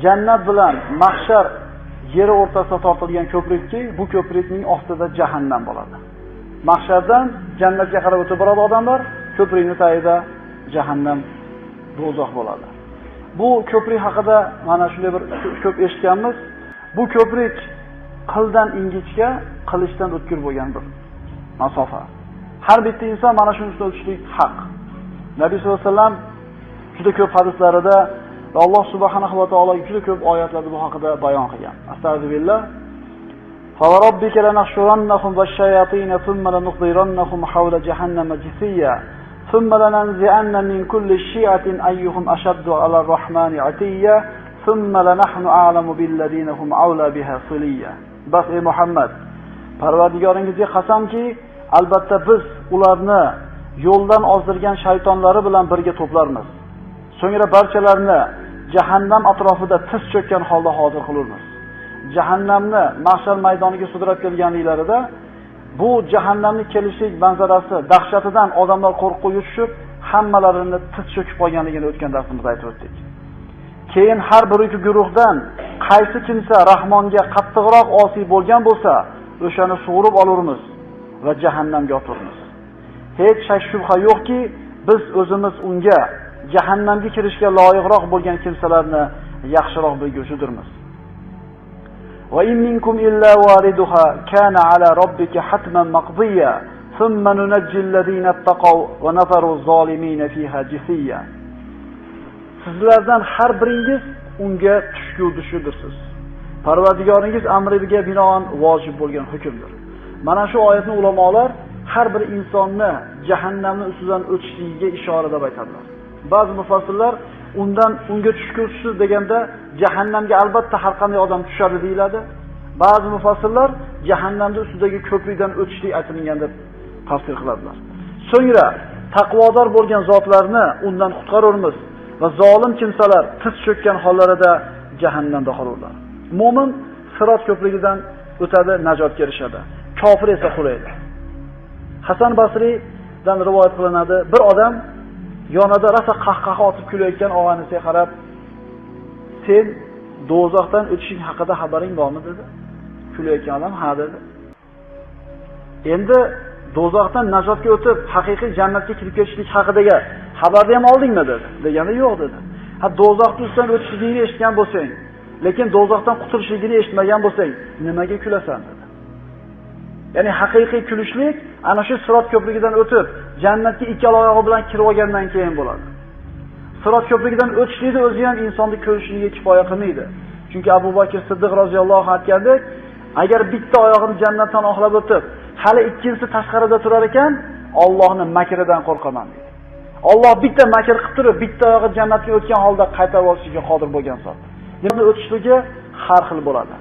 jannat bilan mahshar yeri o'rtasida tortilgan ko'prikki, bu ko'prikning ostida jahannam bo'ladi. Mahshardan jannatga qarab o'tib boradi odamlar, ko'prikning tagida jahannam, do'zax bo'ladi. Bu ko'prik haqida mana shunday bir ko'p eshitganmiz. Bu ko'prik qildan ingichka, qilichdan o'tkir bo'lgan bir masofa. Har bitta inson mana shuni ustida o'tishlik haq. Nabiy sollallohu alayhi vasallam juda ko'p hadislarida va Alloh subhanahu va taolo juda ko'p oyatlarda bu haqida bayon qilgan. Astagfirullah. Fa rabbika lanahshurannahum wash-shayatin thumma lanuhdirannahum hawla jahannama jithiya thumma lananzi'anna min kulli shi'atin ayyuhum ashaddu 'ala ar-rahmani 'atiyya thumma lanahnu a'lamu billadina hum awla biha siliya. Bas ey Muhammad, Parvardigoringizga qasamki, albatta biz ularni yo'ldan ozdirgan shaytonlari bilan birga to'plarmiz. So'ngra barchalarini jahannam atrofida tiz cho'kkan holda hozir qilamiz. Jahannamni mahshar maydoniga sudrab kelganliklarida bu jahannamning kelishlik manzarasi dahshatidan odamlar qo'rqib tushib, hammalarini tiz cho'kib qolganligini o'tgan darsimizda aytib o'tdik. Keyin har bir iki guruhdan qaysi kimsa Rahmonga qattiqroq osiy bo'lgan bo'lsa, o'shani sug'urib olurmiz va jahannamga oturmiz. Hech shak shubha yo'qki, biz o'zimiz unga jahannamga kirishga loyiqroq bo'lgan kimsalarni yaxshiroq bilguvchidirmiz. Va in minkum illa wariduha kana ala robbika hatman maqdiya thumma nunajji alladhina ittaqaw va nazaru az-zalimina fiha jithiya. Sizlardan har biringiz unga tushgudirsiz. Parvardigoringiz amriga binoan vojib bo'lgan hukmdir. Mana shu oyatni ulamolar har bir insonni jahannamning ustidan o'tishligiga ishora deb aytadilar. Ba'zi mufassirlar unga tushgusiz deganda jahannamga albatta har qanday odam tushadi deyiladi. Ba'zi mufassirlar jahannamning ustidagi ko'prikdan o'tishlik aytilgan deb tafsir qiladilar. So'ngra taqvodor bo'lgan zotlarni undan qutqarurmiz va zolim kimsalar tiz cho'kkan hollarida jahannamda qolurlar. Mo'min sirot ko'prigidan o'tadi, najotga erishadi. Kofir esa qulaydi. Hasan Basridan rivoyat qilinadi, bir odam yonida rosa qahqaha otib kulayotgan og'anisiga qarab, "Sen do'zaxdan o'tishing haqida xabaring bormi?" dedi. Kulayotgan odam "Ha" dedi. "Endi do'zaxdan najotga o'tib, haqiqiy jannatga kirib ketishlik haqidagi xabarni ham oldingmi?" dedi. Deganda "Yo'q" dedi. "Ha, do'zaxdan ustidan o'tishligini eshitgan bo'lsang, lekin do'zaxdan qutulishligini eshitmagan bo'lsang, nimaga kulasan?" dedi. Ya'ni haqiqiy kulishlik ana shu sirot ko'prigidan o'tib, jannatga ikkala oyog'i bilan kirib olgandan keyin bo'ladi. Sirot ko'prigidan o'tishlikni o'zi ham insonni ko'rishligiga kifoya qilmaydi. Chunki Abu Bakr Siddiq roziyallohu anhu aytgandek, agar bitta oyog'ini jannatdan oqlab o'tib, hali ikkinchisi tashqarida turar ekan, Allohning makridan qo'rqaman dedi. Alloh bitta makr qilib turib, bitta oyog'i jannatga o'tgan holda qaytarib olishga qodir bo'lgan zot. Demak, o'tishligi har xil bo'ladi.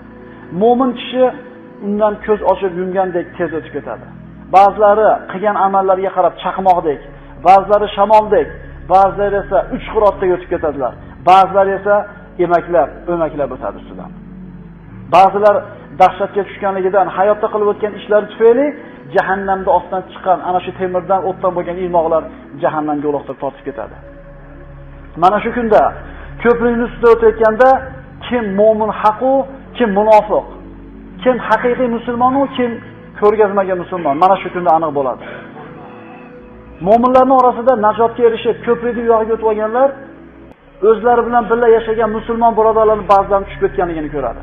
Mo'min kishi undan ko'z ochib yumgandek tez o'tib ketadi. Ba'zilari qilgan amallariga qarab chaqmoqdek, ba'zilari shamoldek, ba'zilari esa uch qirotdek o'tib ketadilar. Ba'zilari esa o'maklab o'tadi ustidan. Ba'zilar dahshatga tushganligidan hayotda qilib o'tgan ishlari tufayli jahannamda ostidan chiqqan ana shu temirdan o'tdan bo'lgan ilmoqlar jahannamga uloqtirib tortib ketadi. Mana shu kunda ko'prikning ustida o'tayotganda kim mo'min haqu, kim munofiq, kim haqiqiy musulmon u, kim ko'rgazmagan musulmon, mana shu kunda aniq bo'ladi. Mo'minlarning orasida najotga erishib, ko'prikning uyog'iga o'tib olganlar o'zlari bilan birga yashagan musulmon birodarlarning ba'zidan tushib ketganligini ko'radi.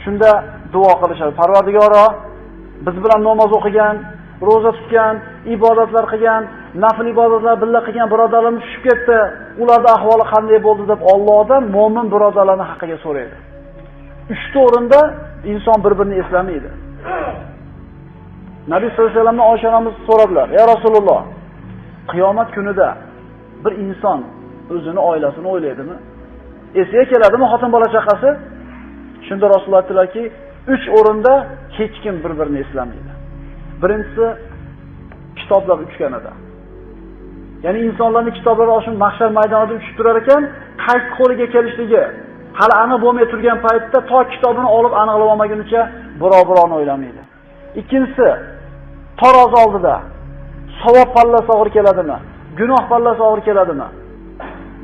Shunda duo qilishadi. Parvardigoro, biz bilan namoz o'qigan, roza tutgan, ibodatlar qilgan, nafl ibodatlar birga qilgan birodarlarimiz tushib ketdi. Ularning ahvoli qanday bo'ldi deb Allohdan mo'min birodarlarning haqqiga so'raydi. 3 ta o'rinda inson bir-birini eslamaydi. Nabiy sollallohu alayhi vasallamdan Oysha onamiz so'radilar: "Ya Rasululloh, qiyomat kunida bir inson o'zini oilasini o'ylaydimi? Esiga keladimi xotin bola chaqasi?" Shunda Rasululloh aytdilarki, 3 o'rinda hech kim bir-birini eslamaydi. Birinchisi kitoblar uchganida. Ya'ni insonlarning kitoblari oshun mahshar maydonida uchib turar ekan, qaysi qo'liga kelishligi hali aniq bo'lmay turgan paytda to kitobini olib aniqlab olmagunicha birovni o'ylamaydi. Ikkinchisi tarozi oldida savob pallasi og'ir keladimi, gunoh pallasi og'ir keladimi?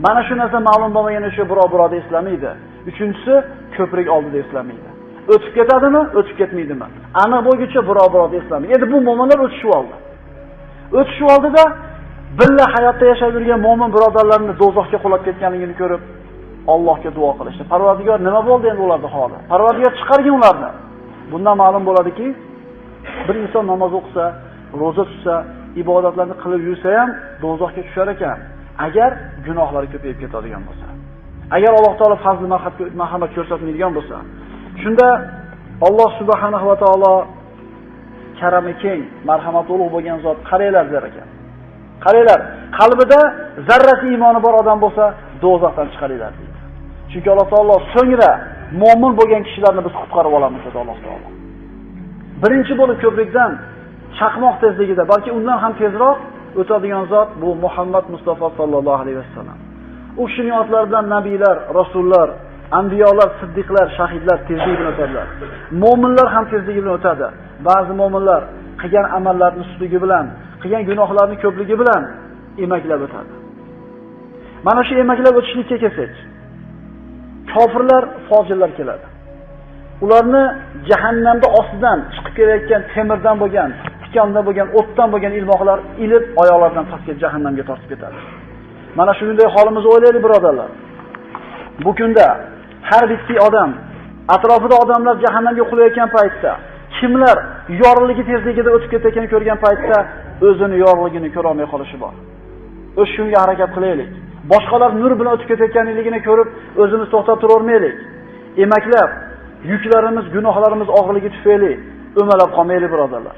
Mana shu narsa ma'lum bo'lmagan uchun birovni eslamaydi. Uchinchisi, ko'prik oldida eslamaydi. O'tib ketadimi, o'tib ketmaydimi? Aniq bo'lguncha biroq eslamaydi. Endi bu mo'minlar o'tishib oldi. O'tishib oldida billa hayotda yashab yurgan mo'min birodarlarni do'zaxga qulab ketganligini ko'rib, Allohga duo qilishdi. Parvardigor, nima bo'ldi endi ularning holi? Parvardigor chiqargin ularni. Bundan ma'lum bo'ladiki, bir inson namoz o'qisa, roza tutsa, ibodatlarni qilib yursa ham do'zaxga tushar ekan, agar gunohlari ko'payib ketadigan bo'lsa. Agar Alloh taolo fazl marhamat ko'rsatmaydigan bo'lsa, shunda Alloh subhanahu va taolo karami keng, marhamati ulug' bo'lgan zot qaranglar der ekan. Qaranglar, qalbida zarrasi iymoni bor odam bo'lsa, do'zaxdan chiqaringlar deydi. Chunki Alloh taolo so'ngra mo'min bo'lgan kishilarni biz qutqarib olamiz dedi Alloh taolo. Birinchi bo'lib ko'prikdan chaqmoq tezligida, balki undan ham tezroq o'tadigan zot bu Muhammad Mustafa sallallohu alayhi vasallam. U kishining otlaridan nabiylar, rasullar, anbiyolar, siddiqlar, shahidlar tezlik bilan o'tadilar. Mo'minlar ham tezlik bilan o'tadi. Ba'zi mo'minlar qilgan amallarining ustunligi bilan, qilgan gunohlarining ko'pligi bilan emaklab o'tadi. Mana shu emaklab o'tishlikka kelsak, kofirlar, fojirlar keladi. Ularni jahannamda ostidan chiqib kelayotgan temirdan bo'lgan, tikondan bo'lgan, o'tdan bo'lgan ilmoqlar ilib oyoqlaridan pastga jahannamga tortib ketadi. Mana shunday holimizni o'ylaylik, birodarlar. Bu kunda har bitta odam, atrofida odamlar jahannamga qulayotgan paytda, kimlar yorug'ligi tezligida o'tib ketayotganini ko'rgan paytda o'zini yorug'ligini ko'ra olmay qolishi bor. O'sha shunga harakat qilaylik. Boshqalar nur bilan o'tib ketayotganligini ko'rib, o'zimiz to'xtab tura olmaylik. Emaklab, yuklarimiz, gunohlarimiz og'irligi tufayli o'malab qolmaylik, birodarlar.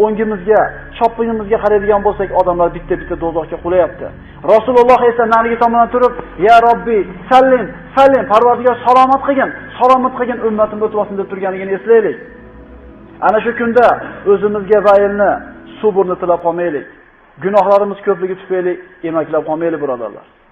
O'ngimizga, choppig'imizga qaraydigan bo'lsak, odamlar bitta-bitta do'zaxga qulayapti. Rasululloh esa narigi tomondan turib, "Ya Robbi, sallim, sallim, Parvardigor salomat qilgin, ummatim o'tmasin" deb turganligini eslaylik. Ana shu kunda o'zimizga vaylni, suburni tilab qolmaylik. Gunohlarimiz ko'pligi tufayli emaklab qolmaylik, birodarlar.